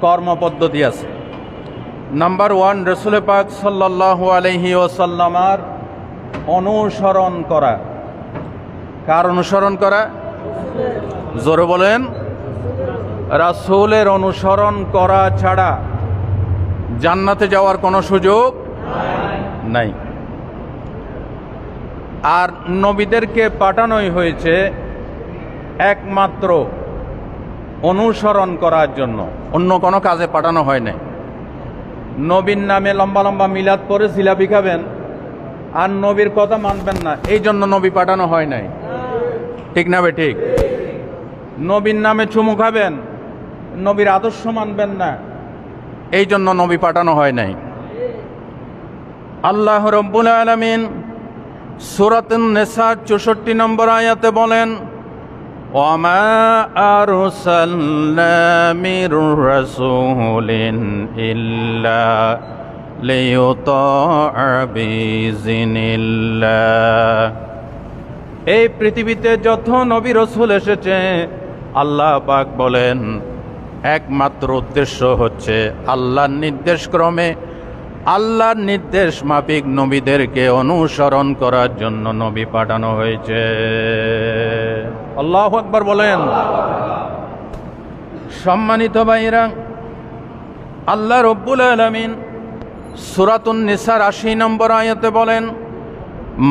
কর্মপদ্ধতি আছে। নাম্বার 1, রসুল পাক সাল্লাল্লাহু আলাইহি ওয়াসাল্লামার অনুসরণ করা। কার অনুসরণ করা? জোরে বলেন। রাসূলের অনুসরণ করা ছাড়া জান্নাতে যাওয়ার কোনো সুযোগ নাই। আর নবীদেরকে পাঠানোই হয়েছে একমাত্র অনুসরণ করার জন্য, অন্য কোনো কাজে পাঠানো হয় নাই। নবীর নামে লম্বা লম্বা মিলাদ করে জিলাপি খাবেন আর নবীর কথা মানবেন না, এই জন্য নবী পাঠানো হয় নাই। ঠিক না বে ঠিক? নবীর নামে চুমু খাবেন, নবীর আদর্শ মানবেন না, এই জন্য নবী পাঠানো হয় নাই। আল্লাহ রাব্বুল আলামিন সূরাতুন নিসা 64 নম্বর আয়াতে বলেন, ওয়ামা আরসালনা মির রাসূলিন ইল্লা লিয়ুতাআ বিইযনিল্লাহ। এই পৃথিবীতে যত নবী রাসূল এসেছে, আল্লাহ পাক বলেন একমাত্র উদ্দেশ্য হচ্ছে আল্লাহর নির্দেশ ক্রমে, আল্লাহর নির্দেশ মাফিক নবীদেরকে অনুসরণ করার জন্য নবী পাঠানো হয়েছে। আল্লাহু আকবার বলেন। সম্মানিত ভাইরা, আল্লাহ রাব্বুল আলামিন সূরাতুন নিসার 80 নম্বর আয়াতে বলেন,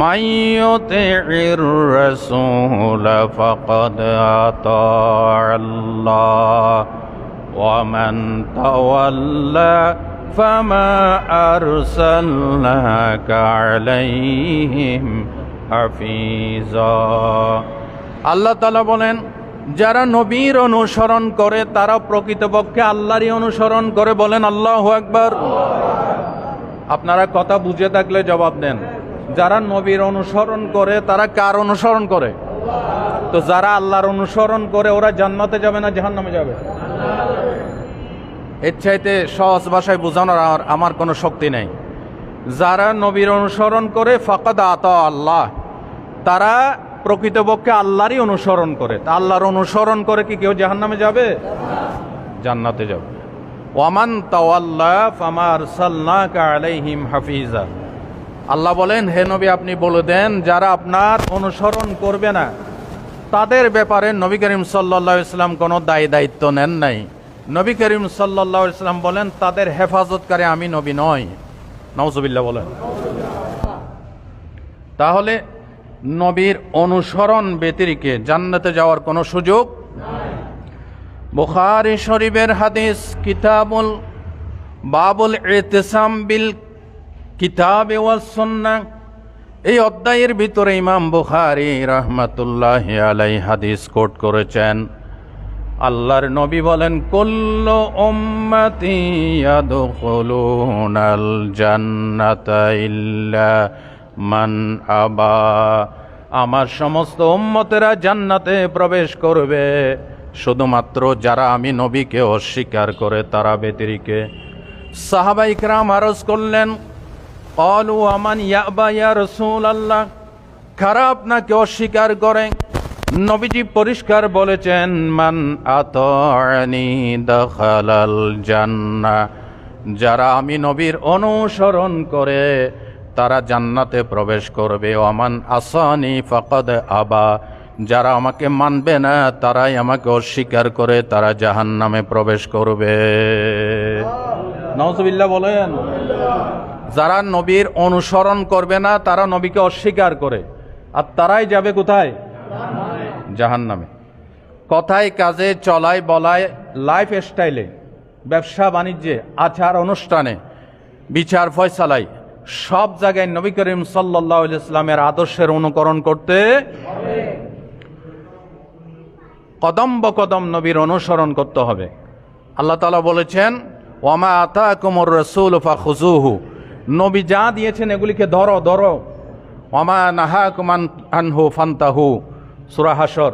মাইয়ুতির রাসূল ফাকাদ আতাআল্লাহ ওয়া মান তাওয়াল্লা ফামা আরসালনাকা আলাইহিম হাফিজা। আল্লাহ তাআলা বলেন, যারা নবীর অনুসরণ করে তারা প্রকৃতপক্ষে আল্লাহরই অনুসরণ করে। বলেন আল্লাহু আকবার। আপনারা কথা বুঝে থাকলে জবাব দেন। যারা নবীর অনুসরণ করে তারা কার অনুসরণ করে? তো যারা আল্লাহর অনুসরণ করে ওরা জান্নাতে যাবে না জাহান্নামে যাবে? এর চাইতে সহজ ভাষায় বোঝানোর আমার কোনো শক্তি নেই। যারা নবীর অনুসরণ করে ফাকাদ আতা আল্লাহ, তারা প্রকৃতপক্ষে আল্লাহরই অনুসরণ করে। তা আল্লাহর অনুসরণ করে কি কেউ জাহান্নামে যাবে? জান্নাতে যাবে। ওয়ামান তাওয়াল্লা ফামা আরসালনাকা আলাইহিম হাফিজা। আল্লাহ বলেন, হে নবী আপনি বলে দেন, যারা আপনার অনুসরণ করবে না তাদের ব্যাপারে নবী করিম সাল্লাল্লাহু আলাইহি ওয়াসাল্লাম কোনো দায়িত্ব নেন নাই। নবী করিম সাল্লাল্লাহু আলাইহি ওয়াসাল্লাম বলেন, তাদের হেফাজতকারী আমি নবী নই। নাউজুবিল্লাহ বলেন। তাহলে নবীর অনুসরণ ব্যতিরেকে জান্নাতে যাওয়ার কোনো সুযোগ নাই। বুখারী শরীফের হাদিস, কিতাবুল বাবুল ইতিসাম বিল কিতাব ওয়াস সুন্নাহ, এই অধ্যায়ের ভিতরে ইমাম বুখারী রাহমাতুল্লাহি আলাইহি হাদিস কোট করেছেন। আল্লাহর নবী বলেন, কুল্লু উম্মতি ইয়াদখুলুনাল জান্নাতা ইল্লা মান আবা। আমার সমস্ত উম্মতেরা জান্নাতে প্রবেশ করবে, শুধুমাত্র যারা আমি নবীকে অস্বীকার করে তারা ব্যতিরেকে। সাহাবায়ে কিরাম আরজ করলেন, ক্বালু আমান ইয়াবা ইয়া রাসূলুল্লাহ, কারা আপনাকে অস্বীকার করে? নবীজি পরিষ্কার বলেছেন, মান আতাআনি দাখালাল জান্নাহ, যারা আমি নবীর অনুসরণ করে তারা জান্নাতে প্রবেশ করবে। ওয়ামান আসানি ফাকাদ আবা, যারা আমাকে মানবে না তারাই আমাকে অস্বীকার করে তারা জাহান্নামে প্রবেশ করবে। নাউজুবিল্লাহ বলেন। যারা নবীর অনুসরণ করবে না তারা নবীকে অস্বীকার করে, আর তারাই যাবে কোথায়? জাহান্নামে। কথায় কাজে, চলায় বলায়, লাইফ স্টাইলে, ব্যবসা বাণিজ্যে, আচার অনুষ্ঠানে, বিচার ফয়সালায়, সব জায়গায় নবী করিম সাল্লাল্লাহু আলাইহি ওয়াসাল্লামের আদর্শের অনুকরণ করতে হবে। কদম বকদম নবীর অনুসরণ করতে হবে। আল্লাহ তাআলা বলেছেন, ওয়ামা আতাকুমুর রাসূলু ফাখুযুহু, নবী যা দিয়েছেন এগুলিকে ধরো ধরো। ওয়ামা নাহাকুম আনহু ফান্তাহু, সূরা হাশর।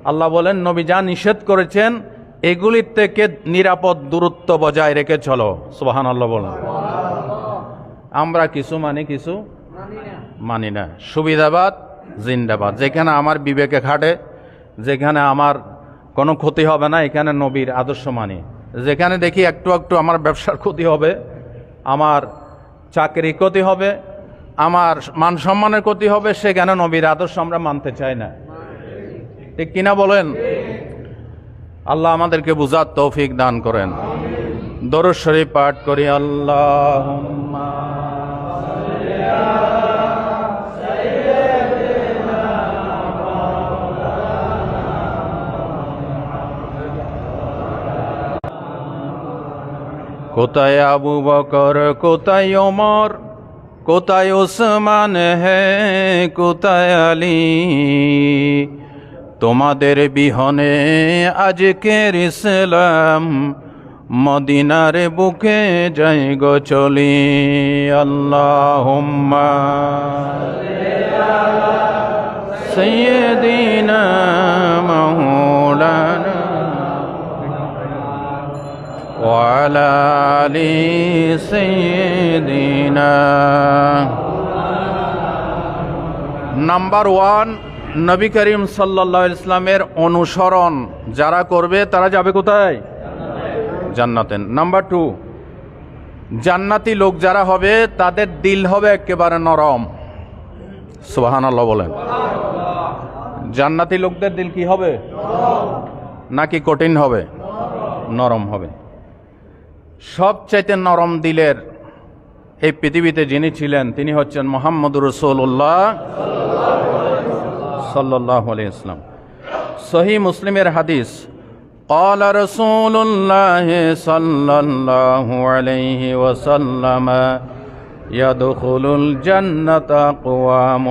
আল্লাহ বলেন, নবী যা নিষেধ করেছেন এগুলির থেকে নিরাপদ দূরত্ব বজায় রেখে চলো। সুবহানাল্লাহ বলেন। আমরা কিছু মানি, কিছু মানি না। সুবিধাবাদ জিন্দাবাদ। যেখানে আমার বিবেকে খাটে, যেখানে আমার কোনো ক্ষতি হবে না, এখানে নবীর আদর্শ মানি। যেখানে দেখি একটু একটু আমার ব্যবসার ক্ষতি হবে, আমার চাকরি ক্ষতি হবে, আমার মান সম্মানের ক্ষতি হবে, সেখানে নবীর আদর্শ আমরা মানতে চাই না। ঠিক কিনা বলেন? আল্লাহ আমাদেরকে বুঝার তৌফিক দান করেন। দরুদ শরীফ পাঠ করি। আল্লাহুম্মা কোথায় আবু বকর, কোথায় ওমর, কোথায় ওসমান, হে কোথায় আলী, তোমাদের বিহনে আজকের ইসলাম মদিনার বুকে যাই গো চলি। আল্লাহুম্মা সাইয়্যিদিনা মাওলানা ওয়া আলা আলি সাইয়্যিদিনা। নাম্বার 1, নবী করিম সাল্লাল্লাহু আলাইহি ওয়াসাল্লামের অনুসরণ যারা করবে তারা যাবে কোথায়? জান্নাতে। নাম্বার 2, জান্নাতি লোক যারা হবে তাদের দিল হবে একেবারে নরম। সুবহানাল্লাহ বলেন। জান্নাতি লোকদের দিল কি হবে? নাকি কঠিন হবে? নরম হবে। সবচাইতে নরম দিলের এই পৃথিবীতে যিনি ছিলেন তিনি হচ্ছেন মুহাম্মদুর রাসূলুল্লাহ সাল্লাল্লাহু আলাইহি ওয়াসাল্লাম। সহিহ মুসলিমের হাদিস, قال رسول الله صلى الله عليه وسلم يدخل الجنة أقوام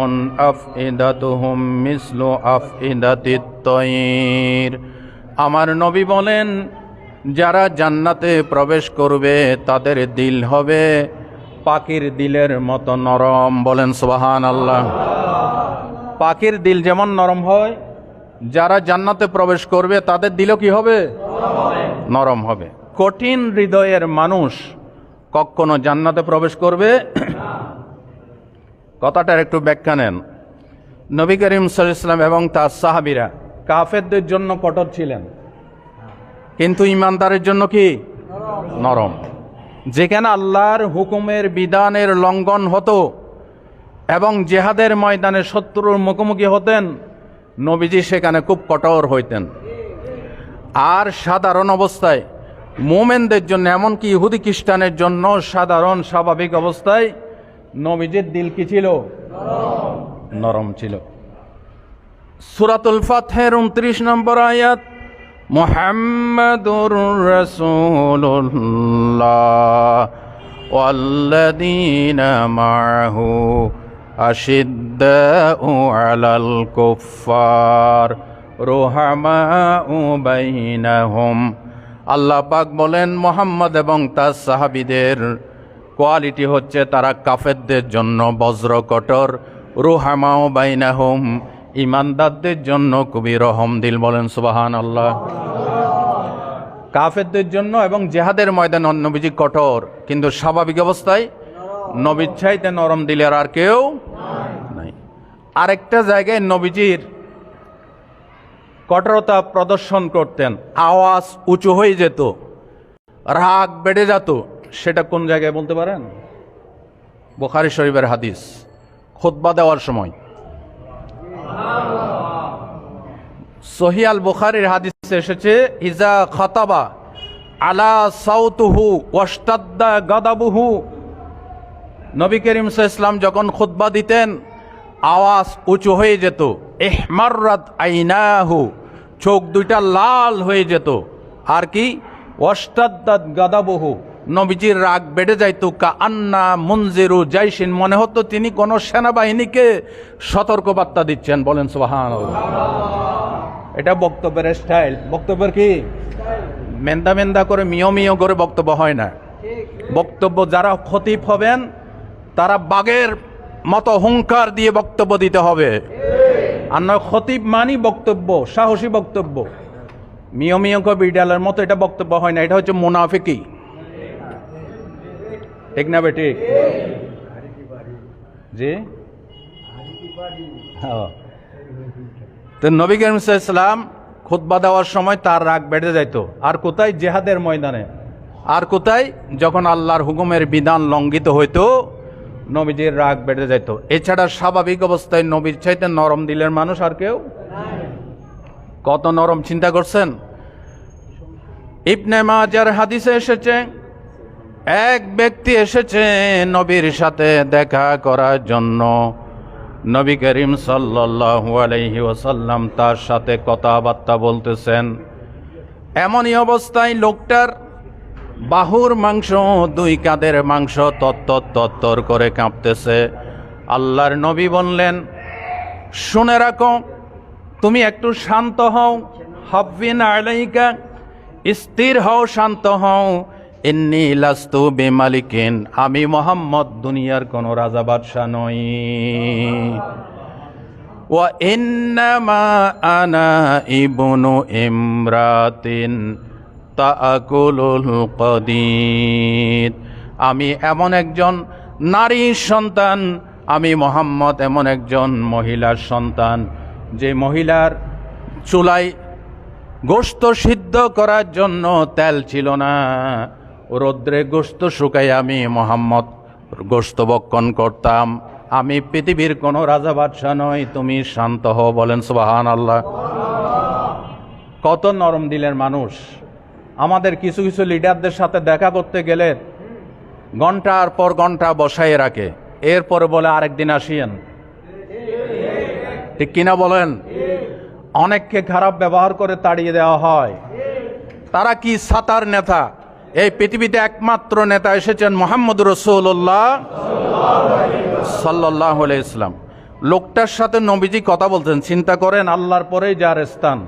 أفئدتهم مثل أفئدة الطير। আমার নবী বলেন, যারা জান্নাতে প্রবেশ করবে তাদের দিল হবে পাখির দিলের মতো নরম। বলেন সুবহানাল্লাহ। পাখির দিল যেমন নরম হয়, যারা জান্নাতে প্রবেশ করবে তাদের দিলও কি হবে? নরম হবে। কঠিন হৃদয়ের মানুষ কখনো জান্নাতে প্রবেশ করবে? কথাটার একটু ব্যাখ্যা নেন। নবী করিম সাল্লাল্লাহু আলাইহি ওয়াসাল্লাম এবং তার সাহাবীরা কাফেরদের জন্য কঠোর ছিলেন, কিন্তু ইমানদারের জন্য কি? নরম। যেখানে আল্লাহর হুকুমের বিধানের লঙ্ঘন হতো এবং জিহাদের ময়দানে শত্রুর মুখোমুখি হতেন, নবীজি সেখানে খুব কঠোর হইতেন। আর সাধারণ অবস্থায় মুমিনদের জন্য, এমনকি ইহুদি খ্রিস্টানের জন্য সাধারণ স্বাভাবিক অবস্থায় নবীজির দিল কি ছিল? নরম ছিল। সূরাতুল ফাতহের 29 নম্বর আয়াত, মুহাম্মাদুর রাসূলুল্লাহ ওয়াল্লাযীনা মাআহু আশিদ্দাউ আলাল কুফফার রুহামাউ বাইনাহুম। আল্লাহ পাক বলেন, মুহাম্মদ এবং তার সাহাবীদের কোয়ালিটি হচ্ছে তারা কাফেরদের জন্য বজ্র কঠোর, রুহামাউ বাইনাহুম ইমানদারদের জন্য খুবই রহম দিল। বলেন সুবহানাল্লাহ। কাফেরদের জন্য এবং জিহাদের ময়দানে নবীজি কঠোর, কিন্তু স্বাভাবিক অবস্থায় নবীর চাইতে নরম দিলের আর কেউ নাই। আরেকটা জায়গায় নবীজির কঠোরতা প্রদর্শন করতেন, আওয়াজ উঁচু হয়ে যেত, রাগ বেড়ে যেত। সেটা কোন জায়গায় বলতে পারেন? বুখারী শরীফের হাদিস, খুতবা দেওয়ার সময়। সহিহ আল বুখারীর হাদিসে এসেছে, ইজা খাতাবা আলা সাউতুহু ওয়াশতাদ্দা গাদাবুহু। নবী করিম সাল্লাল্লাহু আলাইহি ওয়াসাল্লাম যখন খুতবা দিতেন আওয়াজ উঁচু হয়ে যেত, ইহমাররাত আইনাহু চোখ দুইটা লাল হয়ে যেত। আর কি? ওয়াশতাদ্দাত গাদাবুহু নবীজির রাগ বেড়ে যাইত। কাআন্না মুনজিরু জাইশিন মনে হতো তিনি কোন সেনাবাহিনীকে সতর্কবার্তা দিচ্ছেন। বলেন সুবহানাল্লাহ। এটা বক্তব্যের স্টাইল। বক্তব্যের কি? মেন্দা মেন্দা করে মিও মিও করে বক্তব্য হয় না। বক্তব্য যারা খতিব হবেন তারা বাঘের মতো হুঙ্কার দিয়ে বক্তব্য দিতে হবে। আর নয় খতিব মানি বক্তব্য, সাহসী বক্তব্য। মিও মিও করে বিড়ালের মতো এটা বক্তব্য হয় না, এটা হচ্ছে মুনাফিকি। ঠিক না বেটি? জি হ্যাঁ। তো নবী করিম সাল্লাল্লাহু আলাইহি ওয়াসাল্লাম খুতবা দেওয়ার সময় তার রাগ বেড়ে যাইত। আর কোথায়? জেহাদের ময়দানে। আর কোথায়? যখন আল্লাহর হুকুমের বিধান লঙ্ঘিত হইতো নবীজির রাগ বেড়ে যাইত। এছাড়া স্বাভাবিক অবস্থায় নবীর চাইতে নরম দিলের মানুষ আর কেউ? কত নরম চিন্তা করছেন? ইবনে মাজার হাদিসে এসেছে, এক ব্যক্তি এসেছে নবীর সাথে দেখা করার জন্য। নবী করিম সাল্লাল্লাহু আলাইহি ওয়াসাল্লাম তার সাথে কথাবার্তা বলতেছেন। এমনই অবস্থায় লোকটার বাহুর মাংস, দুই কাঁধের মাংস তত্তর তত্তর করে কাঁপতেছে। আল্লাহর নবী বললেন, শুনে রাখো, তুমি একটু শান্ত হও। হাফিন আলাইকা, স্থির হও, শান্ত হও। ইন্নী লাস্তু বিমালিকিন, আমি মুহাম্মদ দুনিয়ার কোন রাজা বাদশা নই। ওয়া ইন্নামা আনা ইবনু ইমরাতিন তাআকুলুল কদিদ, আমি এমন একজন নারীর সন্তান, আমি মুহাম্মদ এমন একজন মহিলার সন্তান, যে মহিলার চুলায় গোশত সিদ্ধ করার জন্য তেল ছিল না, রৌদ্রে গোশত শুকাই আমি মুহাম্মদ গোশত ভক্ষণ করতাম। আমি পৃথিবীর কোনো রাজা বাদশা নই, তুমি শান্ত হও। বলেন সুবহানাল্লাহ। কত নরম দিলের মানুষ। আমাদের কিছু কিছু লিডারদের সাথে দেখা করতে গেলে ঘন্টার পর ঘন্টা বসায় রাখে, এরপরে বলে আরেকদিন আসিয়েন। ঠিক কিনা বলেন? অনেককে খারাপ ব্যবহার করে তাড়িয়ে দেওয়া হয়। তারা কি সাতার নেতা? এই পৃথিবীতে একমাত্র নেতা এসেছেন মুহাম্মদুর রাসূলুল্লাহ সাল্লাল্লাহু আলাইহি ওয়াসাল্লাম। লোকটার সাথে নবীজি কথা বলতেন। চিন্তা করেন, আল্লাহর পরেই যার স্থান,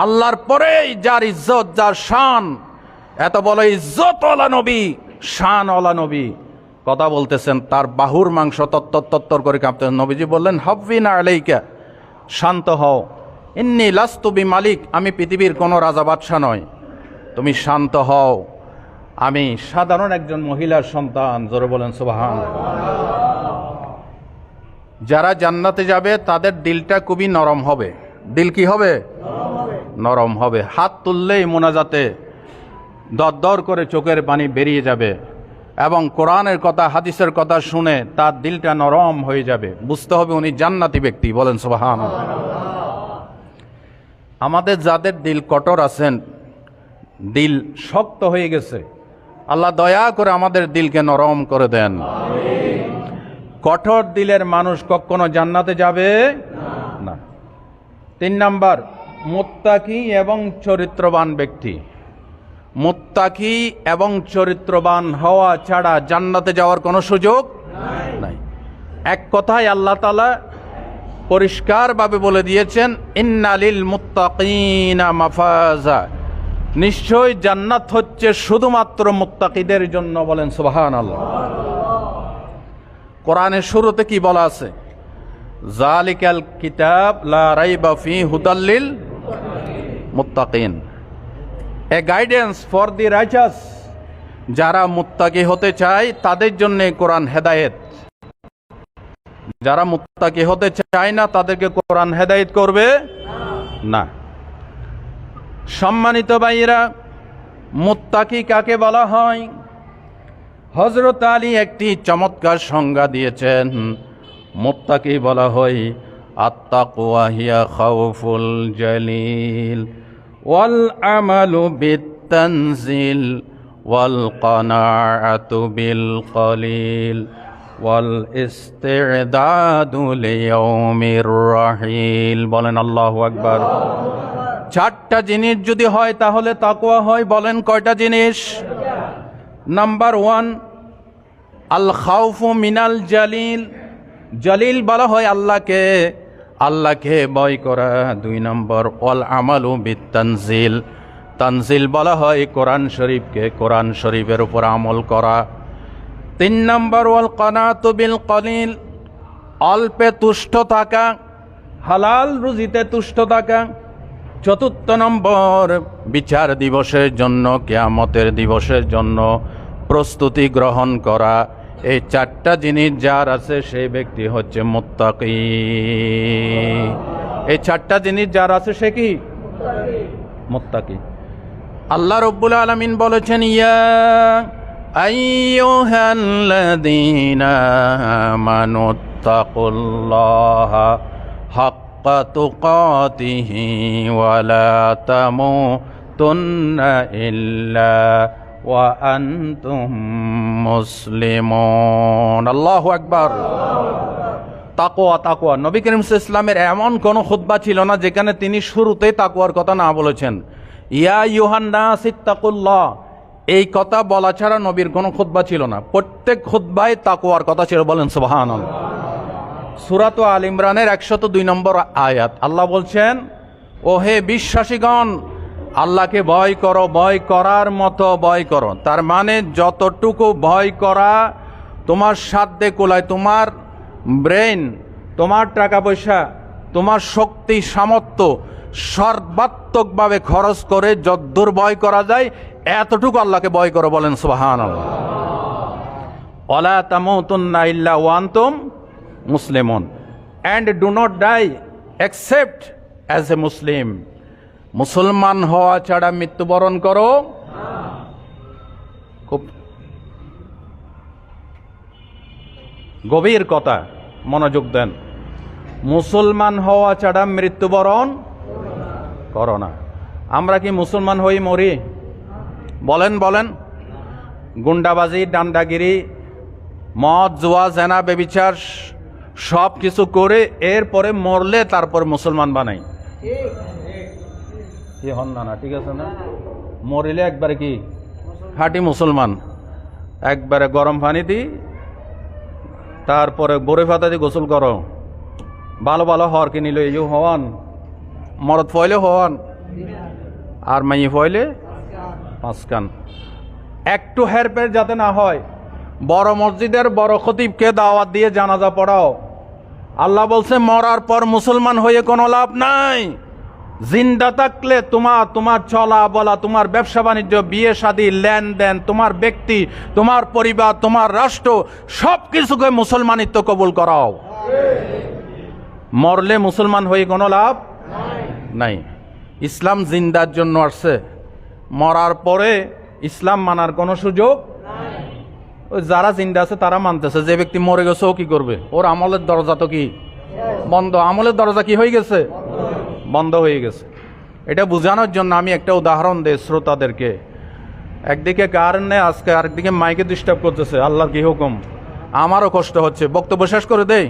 আল্লাহর পরেই যার ইজ্জত, যার শান, এত বড় ইজ্জতওয়ালা নবী, শানওয়ালা নবী কথা বলতেছেন, তার বাহুর মাংস তত্তর তত্তর করে কাঁপতেছেন। নবীজি বললেন, হাফিনা আলাইকা, শান্ত হও। ইন্নী লাস্তু বিমালিক, আমি পৃথিবীর কোনো রাজা বাদশা নয়, তুমি শান্ত হও। আমি সাধারণ একজন মহিলার সন্তান। জোরে বলেন সুবহানাল্লাহ। যারা জান্নাতে যাবে তাদের দিলটা খুবই নরম হবে। দিল কি হবে? নরম হবে। হাত তুললেই মোনাজাতে দরদর করে চোখের পানি বেরিয়ে যাবে, এবং কোরআনের কথা, হাদিসের কথা শুনে তার দিলটা নরম হয়ে যাবে। বুঝতে হবে উনি জান্নাতি ব্যক্তি। বলেন সুবহানাল্লাহ। আমাদের যাদের দিল কঠোর আছেন, দিল শক্ত হয়ে গেছে, আল্লাহ দয়া করে আমাদের দিলকে নরম করে দেন। কঠোর দিলের মানুষ কখনো জান্নাতে যাবে না। 3 নাম্বার, মুত্তাকি এবং চরিত্রবান ব্যক্তি। মুত্তাকি এবং চরিত্রবান হওয়া ছাড়া জান্নাতে যাওয়ার কোনো সুযোগ নাই। এক কথায় আল্লাহ তাআলা পরিষ্কারভাবে বলে দিয়েছেন, ইন্না লিল মুত্তাকিনা মাফাজা, নিশ্চয় জান্নাত হচ্ছে শুধুমাত্র মুত্তাকিদের জন্য। বলেন সুবহানাল্লাহ। কোরআনের শুরুতে কি বলা আছে? যালিকাল কিতাব লা রাইবা ফিহি হুদাল লিল মুত্তাকিন, এ গাইডেন্স ফর দি রাইচাস। যারা মুত্তাকি হতে চায় তাদের জন্য কোরআন হেদায়েত। যারা মুত্তাকি হতে চায় না তাদেরকে কোরআন হেদায়েত করবে না। সম্মানিত ভাইরা, মুত্তাকি কাকে বলা হয়? হযরত আলী একটি চমৎকার সংজ্ঞা দিয়েছেন। মুত্তাকি বলা হয় আত-তাকওয়া হিয়া খাউফুল জালিল ওয়াল আমালু বিত-তানজিল ওয়াল কানাআতু বিল কলিল ওয়াল ইস্তি'দাদু লিয়াউমির রাহিল। বলেন আল্লাহু আকবার। 4টা জিনিস যদি হয় তাহলে তাকওয়া হয়। বলেন কয়টা জিনিস? নাম্বার 1, আল খাউফু মিনাল জালিল। জালিল বলা হয় আল্লাহকে, আল্লাহকে ভয় করা। 2 নম্বর, ওয়াল আমালু বিত তানজিল। তানজিল বলা হয় কোরআন শরীফকে, কোরআন শরীফের উপর আমল করা। 3 নম্বর, ওয়াল কানাতু বিল কলিল, অল্পে তুষ্ট থাকা, হালাল রুজিতে তুষ্ট থাকা। 4 নম্বর, বিচার দিবসের জন্য, কিয়ামতের দিবসের জন্য প্রস্তুতি গ্রহণ করা। এই 4টা জিনিস যার আছে সেই ব্যক্তি হচ্ছে মুত্তাকি। এই 4টা জিনিস যার আছে সে কি? মুত্তাকি। আল্লাহ রাব্বুল আলামিন বলেছেন, ইয়া আইয়ুহাল্লাযীনা আমানুত্তাকুল্লাহা হাক্কা তুকাতিহি ওয়া লা তামুতুন্না ইল্লা ওয়া আনতুম মুসলিমুন। আল্লাহু আকবার। তাকওয়া, তাকওয়া। নবী করিম সাল্লাল্লাহু আলাইহি ওয়াসাল্লামের এমন কোন খুতবা ছিল না যেখানে তিনি শুরুতেই তাকওয়ার কথা না বলেছেন। ইয়া আইয়ুহান নাস ইত্তাকুল্লাহ, এই কথা বলা ছাড়া নবীর কোনো খুতবা ছিল না। প্রত্যেক খুতবায় তাকওয়ার কথা ছিল। বলেন সুবহানাল্লাহ। সূরা আল ইমরানের 102 নম্বর আয়াত, আল্লাহ বলছেন, ও হে বিশ্বাসীগণ, আল্লাহকে ভয় করো, ভয় করার মতো ভয় করো। তার মানে যতটুকু ভয় করা তোমার সাধ্যে কুলায়, তোমার ব্রেন, তোমার টাকা পয়সা, তোমার শক্তি সামর্থ্য সর্বাত্মকভাবে খরচ করে যদ্দূর ভয় করা যায় এতটুকু আল্লাহকে ভয় করো। বলেন সুবহানাল্লাহ। ওয়ালা তামুতুন্না ইল্লা ওয়া আনতুম মুসলিমুন, and do not die except as a Muslim. মুসলমান হওয়া ছাড়া মৃত্যুবরণ করো। খুব গভীর কথা, মনোযোগ দেন। মুসলমান হওয়া ছাড়া মৃত্যুবরণ করো না। আমরা কি মুসলমান হই মরি? বলেন বলেন। গুন্ডাবাজি, ডান্ডাগিরি, মদ, জুয়া, জেনা, বেবিচার সব কিছু করে এরপরে মরলে তারপর মুসলমান বানাই। কি হন না? ঠিক আছে না? মরিলে একবারে কি খাঁটি মুসলমান, একবারে গরম পানি দি, তারপরে বরে ফাতা দিয়ে গোসল করো, ভালো ভালো হর কিনিল এই হওয়ান, মরদ ফয়লে হওয়ান, আর মাই ফয়লে পাঁচকান। একটু হেরফের যাতে না হয়। বড় মসজিদের বড় খতিবকে দাওয়াত দিয়ে জানাজা পড়াও। আল্লাহ বলছে, মরার পর মুসলমান হয়ে কোনো লাভ নাই। জিন্দা থাকলে তোমার চলা বলা, তোমার ব্যবসা বাণিজ্য, বিয়ে শাদী, লেনদেন, তোমার ব্যক্তি, তোমার পরিবার, তোমার রাষ্ট্র, সব কিছুকে মুসলমানিত্ব কবুল করাও। মরলে মুসলমান হয়ে কোনো লাভ নাই। ইসলাম জিন্দার জন্য আসছে, মরার পরে ইসলাম মানার কোনো সুযোগ। যারা জিন্দা আছে তারা মানতেছে, যে ব্যক্তি মরে গেছে ও কি করবে? ওর আমলের দরজা তো কি বন্ধ। আমলের দরজা কি হয়ে গেছে? বন্ধ হয়ে গেছে। এটা বোঝানোর জন্য আমি একটা উদাহরণ দেই শ্রোতাদেরকে। একদিকে কারণে আজকে, আরেকদিকে মাইকে ডিস্টার্ব করতেছে। আল্লাহর কি হুকুম, আমারও কষ্ট হচ্ছে। বক্তব্য শেষ করে দেই,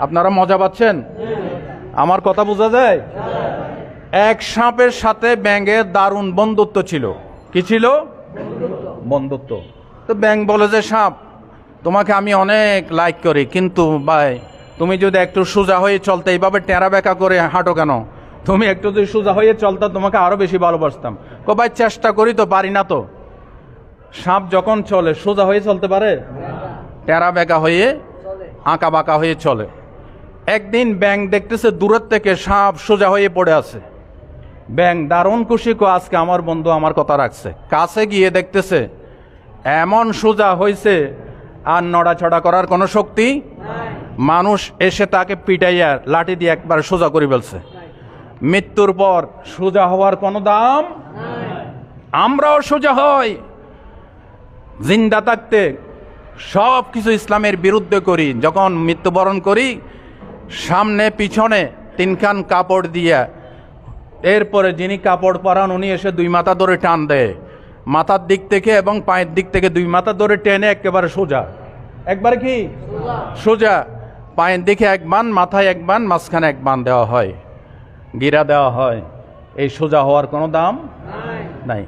আপনারা মজা পাচ্ছেন? আমার কথা বোঝা যায়? এক সাপের সাথে ব্যাঙের দারুণ বন্ধুত্ব ছিল। কি ছিল? বন্ধুত্ব। তো ব্যাঙ বলে যে, সাপ, তোমাকে আমি অনেক লাইক করি, কিন্তু ভাই তুমি যদি একটু সোজা হয়ে চলতে, এইভাবে টেরা বেঁকা করে হাঁটো কেন? তুমি একটু যদি সোজা হয়ে চলতে তোমাকে আরো বেশি ভালোবাসতাম। ভাই চেষ্টা করি তো, পারি না তো। সাপ যখন চলে সোজা হয়ে চলতে পারে? টেরা বেঁকা হয়ে, আঁকা বাঁকা হয়ে চলে। একদিন ব্যাঙ দেখতেছে দূরের থেকে সাপ সোজা হয়ে পড়ে আছে। ব্যাঙ দারুণ খুশি, আজকে আমার বন্ধু আমার কথা রাখছে। কাছে গিয়ে দেখতেছে এমন সোজা হয়েছে আর নড়াছড়া করার কোনো শক্তি। মানুষ এসে তাকে পিটাইয়া লাঠি দিয়ে একবার সোজা করে ফেলছে। মৃত্যুর পর সোজা হওয়ার কোনো দাম। আমরাও সোজা হই, জিন্দা থাকতে সব কিছু ইসলামের বিরুদ্ধে করি। যখন মৃত্যুবরণ করি, সামনে পিছনে তিনখান কাপড় দিয়া, এরপরে যিনি কাপড় পরান উনি এসে দুই মাথা ধরে টান দেয়, মাথার দিক থেকে এবং পায়ের দিক থেকে দুই মাথা ধরে টেনে একেবারে সোজা। একবারে কি সোজা, পায়ের দিকে এক বান, মাথায় এক বান, মাঝখানে এক বান দেওয়া হয়, গিরা দেওয়া হয়। এই সোজা হওয়ার কোনো দাম নাই।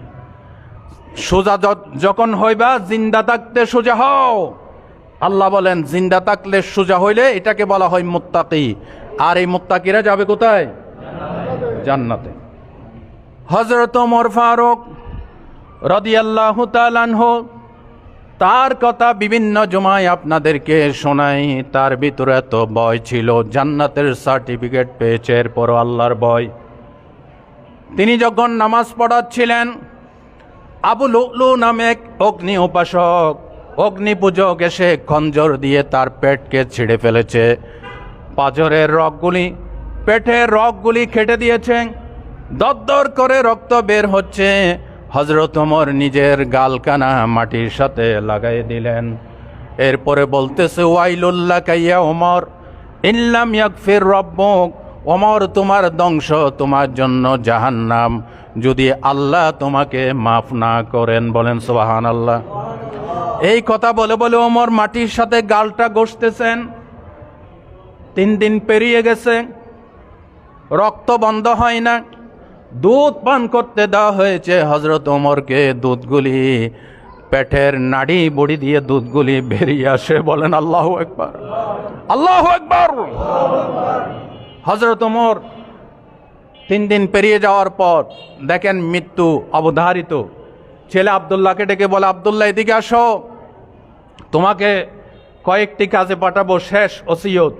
সোজা যখন হইবা, জিন্দা থাকতে সোজা হও। আল্লাহ বলেন, জিন্দা থাকলে সোজা হইলে এটাকে বলা হয় মুত্তাকি। আর এই মুত্তাকিরা যাবে কোথায়? জান্নাতে। হযরত ওমর ফারুক রাদিয়াল্লাহু তাআলা আনহু, তার কথা বিভিন্ন জুমায় আপনাদেরকে শোনাই। তার ভিতরে এত ভয় ছিল, জান্নাতের সার্টিফিকেট পেয়েছে, এরপরও আল্লাহর ভয়। তিনি যখন নামাজ পড়াচ্ছিলেন, আবু লুলু নামে এক অগ্নি উপাসক, অগ্নি পূজক এসে খঞ্জর দিয়ে তার পেটকে ছিঁড়ে ফেলেছে। পাঁজরের রগগুলি, পেটের রগগুলি কেটে দিয়েছে। দরদর করে রক্ত বের হচ্ছে। হযরত ওমর নিজের গালকানা মাটির সাথে লাগাই দিলেন। এরপরে বলতেছে, ওয়াইলুল্লাকা ইয়া ওমর ইল্লাম ইয়াগফির রাব্বুক, ওমর তোমার ধ্বংস, তোমার জন্য জাহান্নাম, যদি আল্লাহ তোমাকে মাফ না করেন। বলেন সুবহানাল্লাহ। এই কথা বলে বলে ওমর মাটির সাথে গালটা ঘষতেছেন। 3 দিন পেরিয়ে গেছে, রক্ত বন্ধ হয় না। দুধ পান করতে দেওয়া হয়েছে হযরত ওমরকে। দুধগুলি পেটের নাড়ি বুড়ি দিয়ে দুধগুলি বেরিয়ে আসে। বলেন আল্লাহু আকবার, আল্লাহু আকবার। হযরত ওমর 3 দিন পেরিয়ে যাওয়ার পর দেখেন মৃত্যু অবধারিত। ছেলে আব্দুল্লাহকে ডেকে বলে, আব্দুল্লাহ এদিকে আসো, তোমাকে কয়েকটি কাজে পাঠাবো, শেষ ওসিয়ত।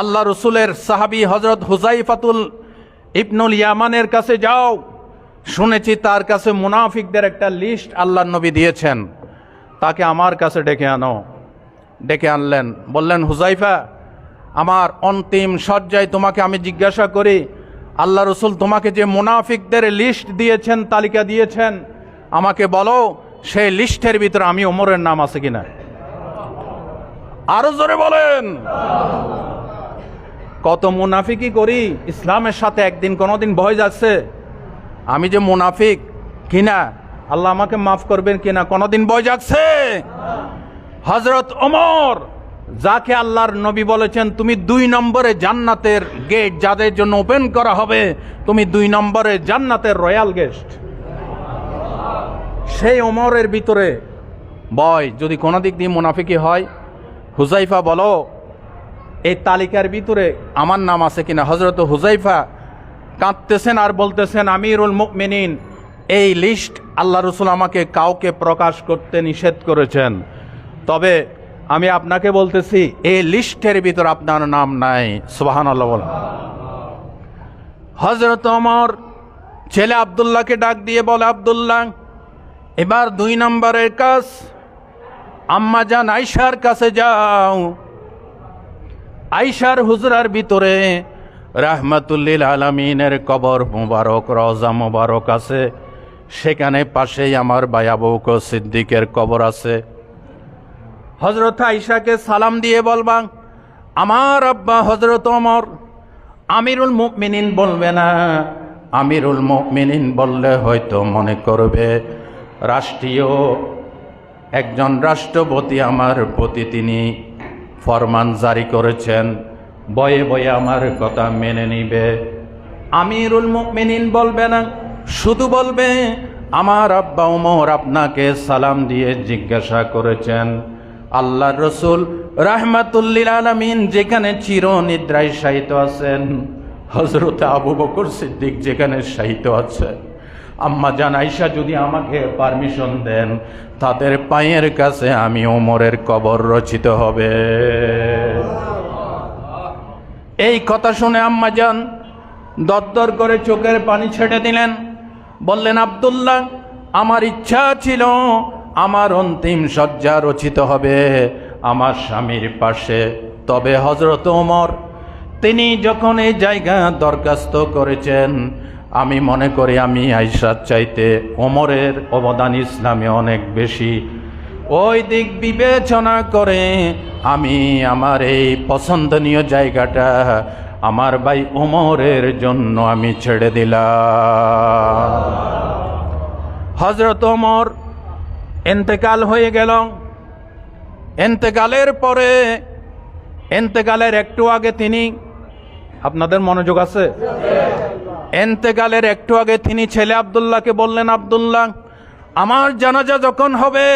আল্লাহ রসুলের সাহাবী হযরত হুযাইফাতুল ইবনুল ইয়ামানের কাছে যাও, শুনেছি তার কাছে মুনাফিকদের একটা লিস্ট আল্লাহর নবী দিয়েছেন, তাকে আমার কাছে ডেকে আনো। ডেকে আনলেন, বললেন, হুযাইফা, আমার অন্তিম শয্যায় তোমাকে আমি জিজ্ঞাসা করি, আল্লাহ রসুল তোমাকে যে মুনাফিকদের লিস্ট দিয়েছেন, তালিকা দিয়েছেন, আমাকে বলো সেই লিস্টের ভিতরে আমি ওমরের নাম আছে কিনা। আরো জোরে বলেন। কত মুনাফিকি করি, ইসলামের সাথে একদিন কোনোদিন ভয় যাচ্ছে আমি যে মুনাফিক কিনা, আল্লাহ আমাকে মাফ করবেন কিনা, কোনোদিন ভয় যাচ্ছে। হযরত ওমর, যাকে আল্লাহর নবী বলেছেন তুমি 2 নম্বরে জান্নাতের গেট যাদের জন্য ওপেন করা হবে, তুমি 2 নম্বরে জান্নাতের রয়্যাল গেস্ট, সেই ওমরের ভিতরে ভয় যদি কোনো দিক দিয়ে মুনাফিকি হয়। হুযাইফা বলো এই তালিকার ভিতরে আমার নাম আছে কিনা। হযরত হুযাইফা কাঁদতেছেন আর বলতেছেন, আমিরুল মুমিনিন, এই লিস্ট আল্লাহ রসুল আমাকে কাউকে প্রকাশ করতে নিষেধ করেছেন, তবে আমি আপনাকে বলতেছি এই লিস্টের ভিতর আপনার নাম নাই। সুবহানাল্লাহ বলেন। হযরত ওমর ছেলে আব্দুল্লাহকে ডাক দিয়ে বলে, আব্দুল্লাহ, এবার 2 নম্বরের কাজ, আম্মা জান আয়েশার কাছে যাও। আয়েশার হুজরার ভিতরে রাহমাতুল্লিল আলামিনের কবর মুবারক, রওজা মুবারক আছে, সেখানে পাশেই আমার ভাই আবু বকর সিদ্দিকের কবর আছে। হযরত আয়েশাকে সালাম দিয়ে বলবা, আমার আব্বা হযরত ওমর আমিরুল মুমিনিন বলবে না। আমিরুল মুমিনিন বললে হয়তো মনে করবে রাষ্ট্রীয় একজন রাষ্ট্রপতি আমার প্রতি তিনি ফরমান জারি করেছেন, বয়ে বয়ে আমার কথা মেনে নিবে। আমিরুল মুমিনিন বলবে না, শুধু বলবে আমার আব্বা ওমর আপনাকে সালাম দিয়ে জিজ্ঞাসা করেছেন। আল্লাহর রসুল রাহমাতুল্লিল আলামিন যেখানে চিরনিদ্রায় শায়িত আছেন, হযরত আবু বকর সিদ্দিক যেখানে শায়িত আছে, আম্মা জান আয়েশা যদি আমাকে পারমিশন দেন, তাদের পায়ের কাছে আমি ওমরের কবর রচিত হবে। এই কথা শুনে আম্মা জান দরদর করে চোখের পানি ছেড়ে দিলেন। বললেন, আব্দুল্লাহ, আমার ইচ্ছা ছিল আমার অন্তিম শয্যা রচিত হবে আমার স্বামীর পাশে, তবে হযরত ওমর তিনি যখন এই জায়গা দরখাস্ত করেছেন, আমি মনে করি আমি আয়েশার চাইতে ওমরের অবদান ইসলামে অনেক বেশি। ওই দিক বিবেচনা করে আমি আমার এই পছন্দনীয় জায়গাটা আমার ভাই ওমরের জন্য আমি ছেড়ে দিলাম। হযরত ওমর ইন্তেকাল হয়ে গেল। ইন্তেকালের পরে, ইন্তেকালের একটু আগে তিনি, আপনাদের মনোযোগ আছে, ইন্তেকালের একটু আগে তিনি ছেলে আব্দুল্লাহকে বললেন, আব্দুল্লাহ, আমার জানাজা যখন হবে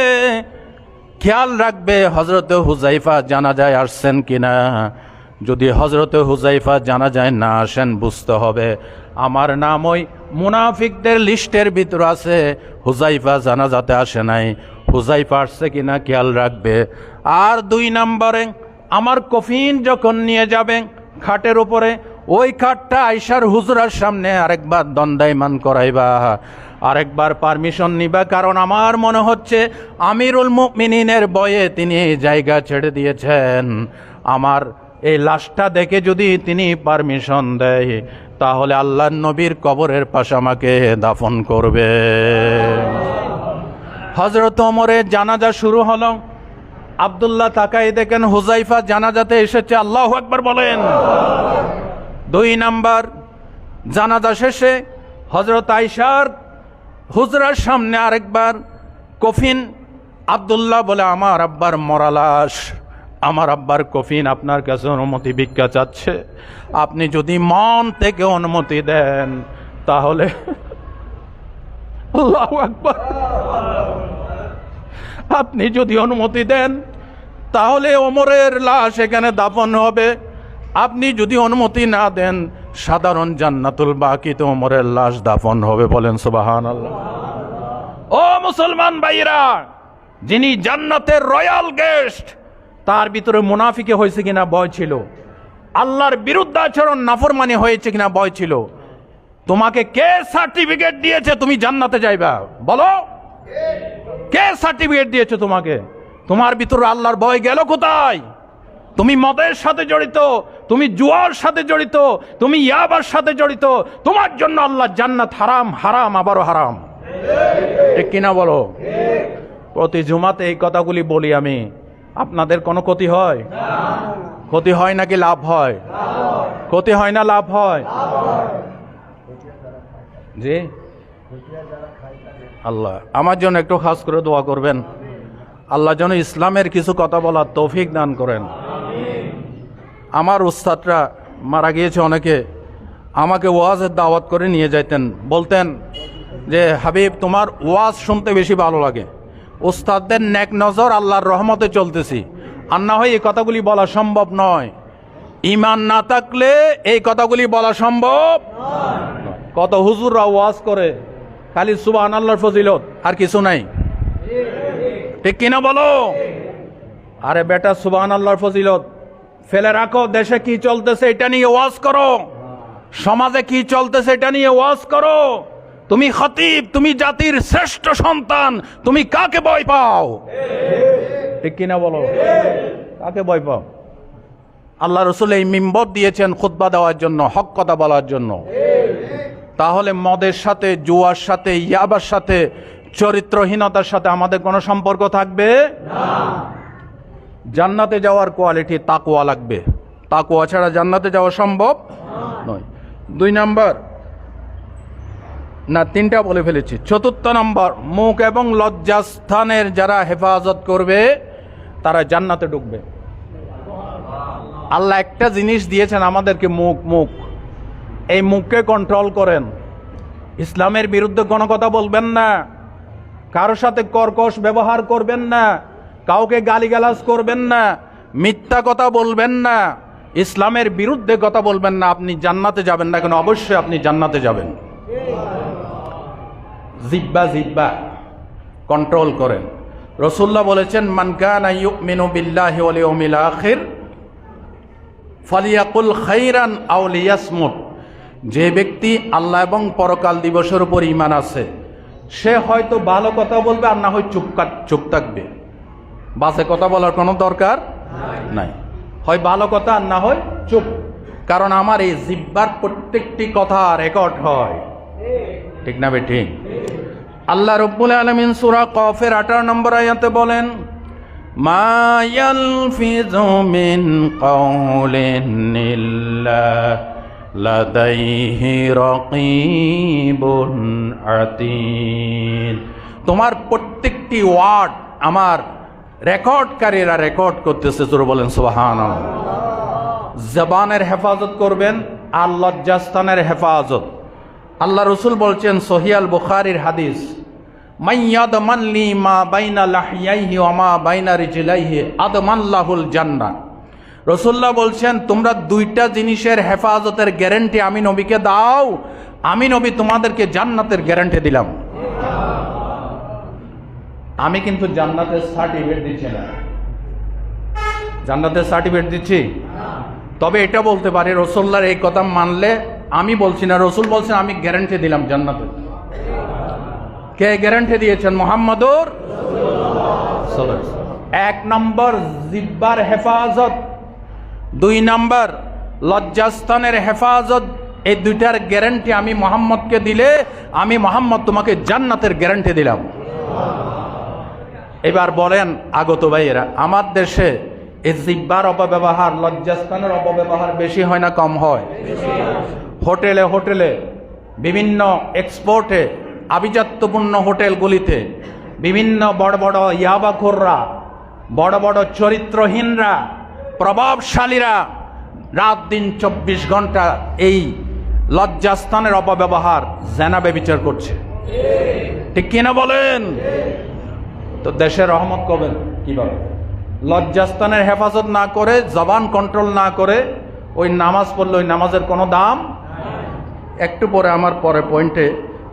খেয়াল রাখবে হযরত হুযাইফা জানাজায় আসছেন কিনা। যদি হযরত হুযাইফা জানাজায় না আসেন, বুঝতে হবে আমার নাম ওই মুনাফিকদের লিস্টের ভিতর আছে, হুযাইফা জানাজাতে আসে নাই। হুযাইফা আসছে কিনা খেয়াল রাখবে। আর 2 নম্বরে, আমার কফিন যখন নিয়ে যাবে খাটের উপরে, ওই খাটটা আয়েশার হুজরার সামনে আরেকবার দণ্ডায়মান করাইবা, আরেকবার পারমিশন নিবা, কারণ আমার মনে হচ্ছে আমিরুল মুমিনিনের বয়ে তিনি এই জায়গা ছেড়ে দিয়েছেন। আমার এই লাশটা দেখে যদি তিনি পারমিশন দেয়, তাহলে আল্লাহর নবীর কবরের পাশে আমাকে দাফন করবে। হযরত ওমরের জানাজা শুরু হলো। আব্দুল্লাহ তাকাই দেখেন হুযাইফা জানাজাতে এসেছে। আল্লাহু আকবার বলেন। 2 নাম্বার, জানাজা শেষে হযরত আয়েশার হুজরার সামনে আরেকবার কফিন। আব্দুল্লাহ বলে, আমার আব্বার মরা লাশ, আমার আব্বার কফিন আপনার কাছে অনুমতি ভিক্ষা চাচ্ছে। আপনি যদি মন থেকে অনুমতি দেন তাহলে আল্লাহু আকবার, আপনি যদি অনুমতি দেন তাহলে ওমরের লাশ এখানে দাফন হবে। আপনি যদি অনুমতি না দেন সাধারণ জান্নাতুল বাকিতে ওমরের লাশ দাফন হবে। বলেন সুবহানাল্লাহ। ও মুসলমান ভাইরা, যিনি জান্নাতের রয়্যাল গেস্ট, তার ভিতরে মুনাফিকে হয়েছে কিনা ভয় ছিল, আল্লাহর বিরুদ্ধে আচরণ নাফরমানি হয়েছে কিনা ভয় ছিল। তোমাকে কে সার্টিফিকেট দিয়েছে তুমি জান্নাতে যাইবা? বলো, কে সার্টিফিকেট দিয়েছে তোমাকে? তোমার ভিতরে আল্লাহর ভয় গেল কোথায়? তুমি মদের সাথে জড়িত, তুমি জুয়ার সাথে জড়িত, তুমি ইয়াবার সাথে জড়িত। তোমার জন্য আল্লাহ জান্নাত হারাম, হারাম আবারও হারাম। ঠিক কিনা বলো? প্রতি জুমাতে এই কথাগুলি বলি আমি। আপনাদের কোনো ক্ষতি হয়? ক্ষতি হয় নাকি লাভ হয়? ক্ষতি হয় না লাভ হয়? জি, আল্লাহ আমার জন্য একটু খাস করে দোয়া করবেন। আল্লাহ যেন ইসলামের কিছু কথা বলার তৌফিক দান করেন। আমার উস্তাদরা মারা গিয়েছে, অনেকে আমাকে ওয়াজের দাওয়াত করে নিয়ে যাইতেন, বলতেন যে হাবিব তোমার ওয়াজ শুনতে বেশি ভালো লাগে। উস্তাদদের নেক নজর আল্লাহর রহমতে চলতেছি, আর না হয় এই কথাগুলি বলা সম্ভব নয়। ঈমান না থাকলে এই কথাগুলি বলা সম্ভব নয়। কত হুজুররা ওয়াজ করে খালি সুবহানাল্লাহর ফজিলত, আর কিছু নাই। ঠিক কিনা বলো? আরে বেটা, সুবহানাল্লাহর ফজিলত ফেলে রাখো। দেশে কি চলতেছে এটা নিয়ে ওয়াজ করো, সমাজে কি চলতেছে এটা নিয়ে ওয়াজ করো। তুমি খতিব, তুমি জাতির শ্রেষ্ঠ সন্তান, তুমি কাকে ভয় পাও? ঠিক কিনা বলো? কাকে ভয় পাও? আল্লাহ রাসূল এই মিম্বর দিয়েছেন খুতবা দেওয়ার জন্য, হক কথা বলার জন্য। তাহলে মদের সাথে, জুয়ার সাথে, ইয়াবার সাথে, চরিত্রহীনতার সাথে আমাদের কোনো সম্পর্ক থাকবে না। জান্নাতে যাওয়ার কোয়ালিটি তাকওয়া লাগবে। তাকওয়া ছাড়া জান্নাতে যাওয়া সম্ভব নয়। 2 নাম্বার, না 3টা বলে ফেলেছি। 4 নম্বর, মুখ এবং লজ্জাস্থানের যারা হেফাজত করবে তারা জান্নাতে ঢুকবে। আল্লাহ একটা জিনিস দিয়েছেন আমাদেরকে, মুখ। এই মুখকে কন্ট্রোল করেন। ইসলামের বিরুদ্ধে কোনো কথা বলবেন না, কারো সাথে কর্কশ ব্যবহার করবেন না, কাউকে গালিগালাজ করবেন না, মিথ্যা কথা বলবেন না, ইসলামের বিরুদ্ধে কথা বলবেন না। আপনি জান্নাতে যাবেন না কেন? অবশ্যই আপনি জান্নাতে যাবেন। জিব্বা কন্ট্রোল করেন। রাসূলুল্লাহ বলেছেন, মান কানা ইউমিনু বিল্লাহি ওয়াল ইয়াউমিল আখির ফালিয়াকুল খাইরান আও লিয়াসমুত। যে ব্যক্তি আল্লাহ এবং পরকাল দিবসের উপর ঈমান আছে, সে হয়তো ভালো কথা বলবে, আর না হয় চুপ থাকবে। বাসে কথা বলার কোনো দরকার নাই। হয় ভালো কথা, আর না হয় চুপ। কারণ আমার এই জিব্বার প্রত্যেকটি কথা রেকর্ড হয়। ঠিক না বেঠিক? আল্লাহ রাব্বুল আলামিন সূরা কফের 18 নম্বর আয়াতে বলেন, মা ইয়ালফিযু মিন কাওলিন ইল্লা লাদাইহি রাকীবুন আতীদ। তোমার প্রত্যেকটি ওয়ার্ড আমার রেকর্ডকারীরা রেকর্ড করতেছে। জোরে বলেন সুবহানাল্লাহ। জবানের হেফাজত করবেন, আর লজ্জাস্থানের হেফাজত। আল্লাহ রাসূল বলছেন, সহিহ আল বুখারীর হাদিস, মাইয়াদমান লি মা বাইনা লাহইয়াইহি ওয়া মা বাইনা রিজলাইহি আদমাল্লাহুল জান্নাহ। রাসূলুল্লাহ বলছেন, তোমরা 2টা জিনিসের হেফাজতের গ্যারান্টি আমি নবীকে দাও, আমি নবী তোমাদেরকে জান্নাতের গ্যারান্টি দিলাম। আমি কিন্তু জান্নাতের সার্টিফিকেট দিচ্ছি না। জান্নাতের সার্টিফিকেট দিচ্ছি? তবে এটা বলতে পারি, রাসূলুল্লাহর এই কথা মানলে, আমি বলছি না, রাসূল বলছেন আমি গ্যারান্টি দিলাম জান্নাতের। কে গ্যারান্টি দিয়েছেন? মুহাম্মদুর রাসূলুল্লাহ। 1 নম্বর জিহ্বার হেফাজত, 2 নম্বর লজ্জাস্থানের হেফাজত। এই দুইটার গ্যারান্টি আমি মুহাম্মদকে দিলে আমি মুহাম্মদ তোমাকে জান্নাতের গ্যারান্টি দিলাম। এবার বলেন আগত ভাইয়েরা, আমার দেশে এই জিহ্বার অপব্যবহার, লজ্জাস্থানের অপব্যবহার বেশি হয় না কম হয়? হোটেলে হোটেলে, বিভিন্ন এক্সপোর্টে, আভিজাত্যপূর্ণ হোটেলগুলিতে বিভিন্ন বড় বড় ইয়াবাখোররা, বড় বড় চরিত্রহীনরা, প্রভাবশালীরা রাত দিন 24 ঘন্টা এই লজ্জাস্থানের অপব্যবহার, জেনা ব্যভিচার করছে। ঠিক কিনা বলেন? তো দেশের রহমত করবেন কিভাবে? লজ্জাস্থানের হেফাজত না করে, জবান কন্ট্রোল না করে ওই নামাজ পড়লে ওই নামাজের কোনো দাম। একটু পরে আমার পরে পয়েন্টে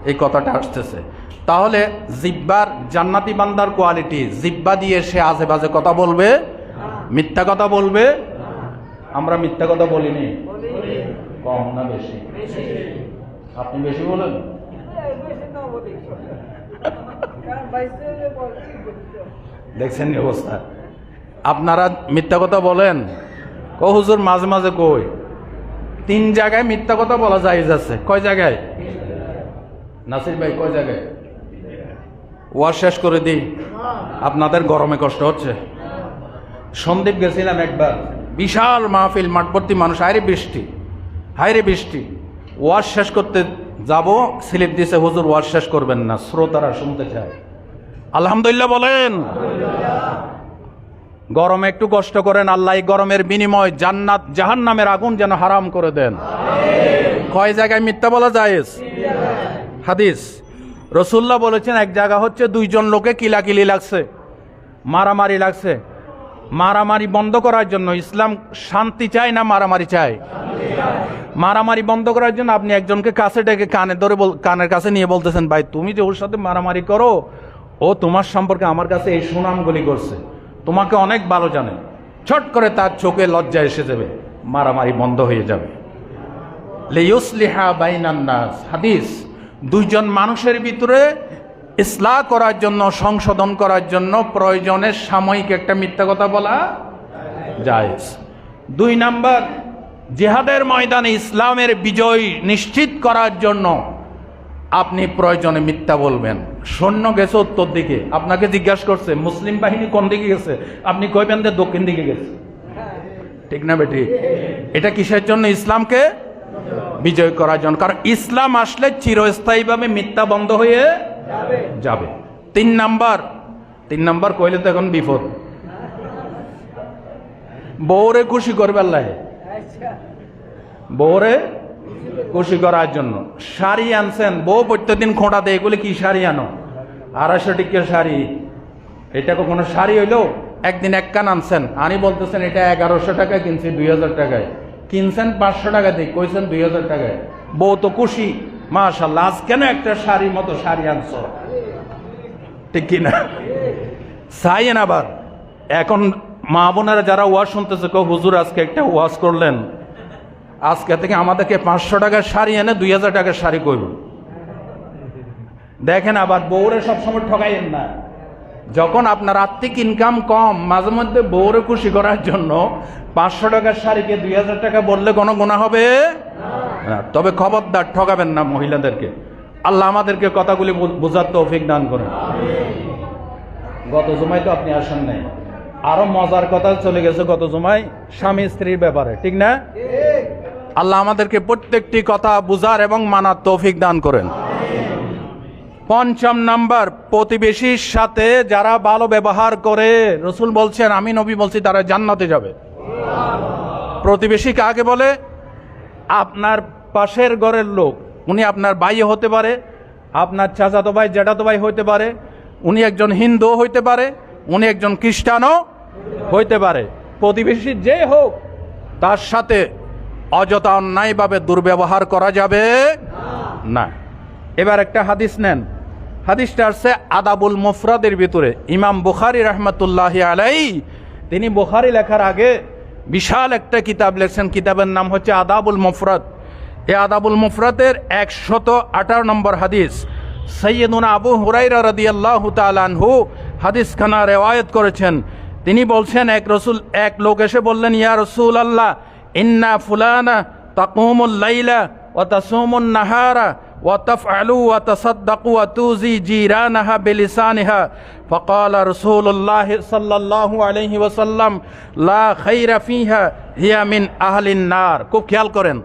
এই কথাটা আসতেছে। তাহলে জিহ্বার জান্নাতি বান্দার কোয়ালিটি, জিহ্বা দিয়ে সে আজে বাজে কথা বলবে, মিথ্যা কথা বলবে। আমরা মিথ্যা কথা বলিনি, কম না বেশি? আপনি বেশি বলেন। দেখছেন অবস্থা? আপনারা মিথ্যা কথা বলেন? ও হুজুর মাঝে মাঝে কই 3 জায়গায় মিথ্যা কথা বলা জায়েজ আছে। কয় জায়গায় নাসির ভাই, কয় জায়গায়? ওয়াজ শেষ করে দিই, আপনাদের গরমে কষ্ট হচ্ছে। সন্দীপ গেছিলাম একবার, বিশাল মাহফিল, মাঠভর্তি মানুষ, হায়রে বৃষ্টি, হায়রে বৃষ্টি। ওয়াজ শেষ করতে যাব, স্লিপ দিছে হুজুর ওয়াজ শেষ করবেন না, শ্রোতারা শুনতে চায়। আলহামদুলিল্লাহ বলেন। গরমে একটু কষ্ট করেন, আল্লাহ এই গরমের বিনিময় জান্নাত জাহান্নামের আগুন যেন হারাম করে দেন। কয় জায়গায় মিথ্যা বলা জায়েজ? হাদিস রাসূলুল্লাহ বলেছেন, এক জায়গা হচ্ছে 2 জন লোকে কিলাকিলি লাগছে, মারামারি লাগছে। মারামারি বন্ধ করার জন্য, ইসলাম শান্তি চায় না মারামারি চায়? মারামারি বন্ধ করার জন্য আপনি একজনকে কাছে ডেকে কানে ধরে কানের কাছে নিয়ে বলতেছেন, ভাই তুমি যে ওর সাথে মারামারি করো, ও তোমার সম্পর্কে আমার কাছে এই সুনামগুলি করছে, তোমাকে অনেক ভালো জানে। ছট করে তার চোখে লজ্জা এসে যাবে, মারামারি বন্ধ হয়ে যাবে। লিইউসলিহা বাইনান নাস, হাদিস। 2 জন মানুষের ভিতরে ইসলাহ করার জন্য, সংশোধন করার জন্য প্রয়োজনে সাময়িক একটা মিথ্যা কথা বলা জায়েজ। 2 নাম্বার, জিহাদের ময়দানে ইসলামের বিজয় নিশ্চিত করার জন্য আপনি প্রয়োজনে মিথ্যা বলবেন। সৈন্য গেছে উত্তর দিকে, আপনাকে জিজ্ঞাসা করছে মুসলিম বাহিনী কোন দিকে গেছে, আপনি কইবেন যে দক্ষিণ দিকে গেছে। ঠিক না বেটি? এটা কিসের জন্য? ইসলামকে বিজয় করার জন্য। কারণ ইসলাম আসলে চিরস্থায়ীভাবে মিথ্যা বন্ধ হয়ে যাবে। 3 নাম্বার কইলে তো এখন বিপদ। বউরে খুশি করবে আল্লাহ, বউরে খুশি করার জন্য শাড়ি আনছেন, বউ প্রত্যেকদিন খোঁটা দেয়, এগুলি কি শাড়ি আনো? 250 টাকার শাড়ি, এটা কখনো শাড়ি হইলো? একদিন 1 কান আনছেন, আনি বলতেছেন এটা 1100 টাকা কিনছি, 2000 টাকায় কিনছেন, 500 টাকা দিয়ে কইছেন 2000 টাকায়। বউ তো খুশি, মাশাআল্লাহ, আজ কেন একটা শাড়ির মতো শাড়ি আনছো? ঠিক কিনা? চাইয়েন। আবার এখন মা বোনেরা যারা ওয়াজ শুনতেছে, কেউ হুজুর আজকে একটা ওয়াজ করলেন, আজকে থেকে আমাদেরকে 500 টাকার শাড়ি এনে 2000 টাকার শাড়ি কইব। দেখেন, আবার বউরে সবসময় ঠকাইয়েন না। যখন আপনার আর্থিক ইনকাম কম, মাঝে মধ্যে বউরে খুশি করার জন্য 500 টাকার শাড়িকে 2000 টাকা বললে কোনো গুনাহ হবে না। তবে খবরদার ঠকাবেন না মহিলাদেরকে। আল্লাহ আমাদেরকে কথাগুলি বোঝার তৌফিক দান করেন। গত জুমায় তো আপনি আসেন নাই, আরো মজার কথা চলে গেছে গত জুমায় স্বামী স্ত্রীর ব্যাপারে, ঠিক না? আল্লাহ আমাদেরকে প্রত্যেকটি কথা বুঝার এবং মানার তৌফিক দান করেন। 5 নাম্বার, প্রতিবেশীর সাথে যারা ভালো ব্যবহার করে, রাসূল বলছেন, আমি নবী বলছি, তারা জান্নাতে যাবে। প্রতিবেশী কাকে বলে? আপনার পাশের ঘরের লোক, উনি আপনার ভাই হতে পারে, আপনার চাচাতো ভাই, জ্যাঠাতো ভাই হইতে পারে, উনি একজন হিন্দু হইতে পারে, উনি একজন খ্রিস্টানও হইতে পারে। প্রতিবেশী যে হোক, তার সাথে অযথা অন্যায়ভাবে দুর্ব্যবহার করা যাবে না। এবার একটা হাদিস নেন, হাদিসটা আসছে আদাবুল মুফরাদের ভিতরে। ইমাম বুখারী রাহমাতুল্লাহি আলাইহি, তিনি বুখারী লেখার আগে বিশাল একটা কিতাব লেখছেন, কিতাবের নাম হচ্ছে আদাবুল মুফরাদ। এই আদাবুল মুফরাদের 118 নম্বর হাদিস, সাইয়্যিদুনা আবু হুরায়রা রাদিয়াল্লাহু তাআলা আনহু হাদিসখানা রিওয়ায়াত করেছেন। তিনি বলছেন, এক লোক এসে বললেন, ইয়া রাসূলুল্লাহ, ইন্না ফুলানা তাকুমুল লাইলা ওয়া তাসুমুন নাহারা ওয়া তাফআলু ওয়া তাসাদ্দাকু ওয়া তুজি জিরানাহা বিলিসানিহা ফাকালা রাসূলুল্লাহ সাল্লাল্লাহু আলাইহি ওয়াসাল্লাম লা খাইরা ফিহা হিয়া মিন আহলিন নার। খুব খেয়াল করেন,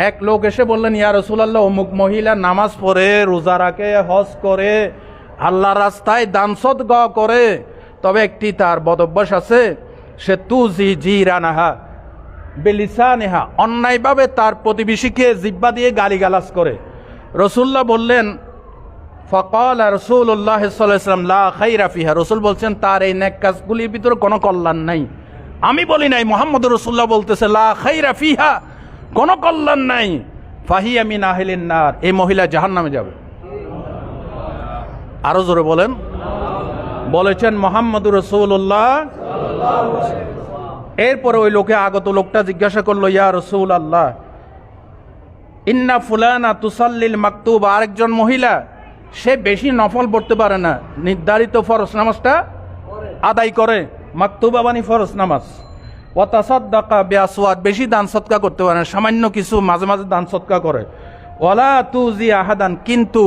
এক লোক এসে বললেন, ইয়া রাসূলুল্লাহ, অমুক মহিলা নামাজ পড়ে, রোজা রাখে, হজ করে, আল্লাহর রাস্তায় দান সদকা করে, তবে একটি তার বদভ্যাস আছে, সে তুজি জিরানাহা বিলিসানিহা, অন্যায়ভাবে তার প্রতিবেশীকে জিহ্বা দিয়ে গালিগালাজ করে। রাসূলুল্লাহ বললেন, ফাকালা রাসূলুল্লাহ সাল্লাল্লাহু আলাইহি ওয়াসাল্লাম লা খাইরা ফিহা, রাসূল বলছেন তার এই নেক কাজগুলির ভিতরে কোনো কল্যাণ নাই। আমি বলি নাই, মুহাম্মদুর রাসূলুল্লাহ বলতেছে লা খাইরা ফিহা, কোনো কল্যাণ নাই। ফাহিয়া মিন আহলিন নার, এই মহিলা জাহান্নামে যাবে। আরো জোরে বলেন। বলেছেন মুহাম্মদুর রাসূলুল্লাহ। এরপরে ওই লোকে আগত লোকটা জিজ্ঞাসা করলো, ইয়া রাসূলুল্লাহ, ইন্না ফুলানা তুসাল্লিল মাকতুব, আরেকজন মহিলা সে বেশি নফল পড়তে পারে না, নির্ধারিত ফরজ নামাজটা আদায় করে, মাকতুবা মানে ফরজ নামাজ। ওয়া তাসাদ্দাকা বিআসওয়াদ, বেশি দান সদকা করতে পারে না, সামান্য কিছু মাঝে মাঝে দান সদকা করে। ওয়ালা তুজি আহাদান, কিন্তু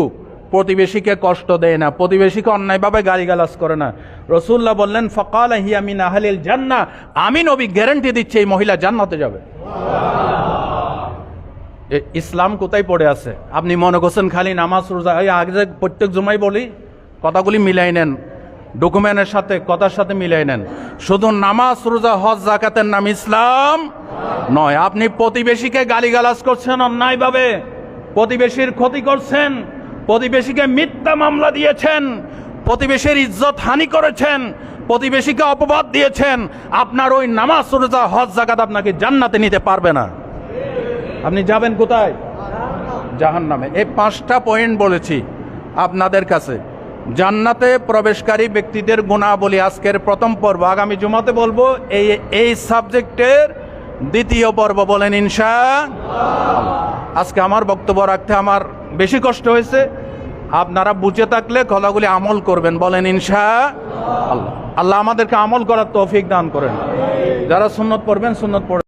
প্রতিবেশীকে কষ্ট দেয় না, প্রতিবেশীকে অন্যায়ভাবে গালিগালাজ করে না। রাসূলুল্লাহ বললেন, ফাকালা হিয়া মিন আহলিল জান্নাহ, আমি নবী গ্যারান্টি দিচ্ছি এই মহিলা জান্নাতে যাবে। ইসলাম কোথায় পড়ে আছে? আপনি মনে করছেন খালি নামাজ রোজা, এই আগে যে প্রত্যেক জুমাই বলি, কথাগুলি মিলাই নেন, ডকুমেন্টের সাথে কথার সাথে মিলাই নেন। শুধু নামাজ রোজা হজ যাকাতের নাম ইসলাম নয়। আপনি প্রতিবেশীকে গালিগালাজ করছেন অন্যায়ভাবে, প্রতিবেশীর ক্ষতি করছেন, প্রতিবেশীকে মিথ্যা মামলা দিয়েছেন, প্রতিবেশীর ইজ্জত হানি করেছেন, প্রতিবেশীকে অপবাদ দিয়েছেন, আপনার ওই নামাজ রোজা হজ যাকাত আপনাকে জান্নাতে নিতে পারবে না। আপনি যাবেন কোথায়? জাহান্নামে। এই 5টা পয়েন্ট বলেছি আপনাদের কাছে। জান্নাতে প্রবেশকারী ব্যক্তিদের গুণাবলী আজকের প্রথম পর্ব, আগামী জুমাতে বলবো এই সাবজেক্টের দ্বিতীয় পর্ব। বলেন ইনশাআল্লাহ। আজকে আমার বক্তব্য রাখতে আমার বেশি কষ্ট হয়েছে, আপনারা বুঝে থাকলে কথাগুলি আমল করবেন। বলেন ইনশাআল্লাহ। আল্লাহ আমাদেরকে আমল করার তৌফিক দান করেন। যারা সুন্নত পড়বেন সুন্নত পড়বেন।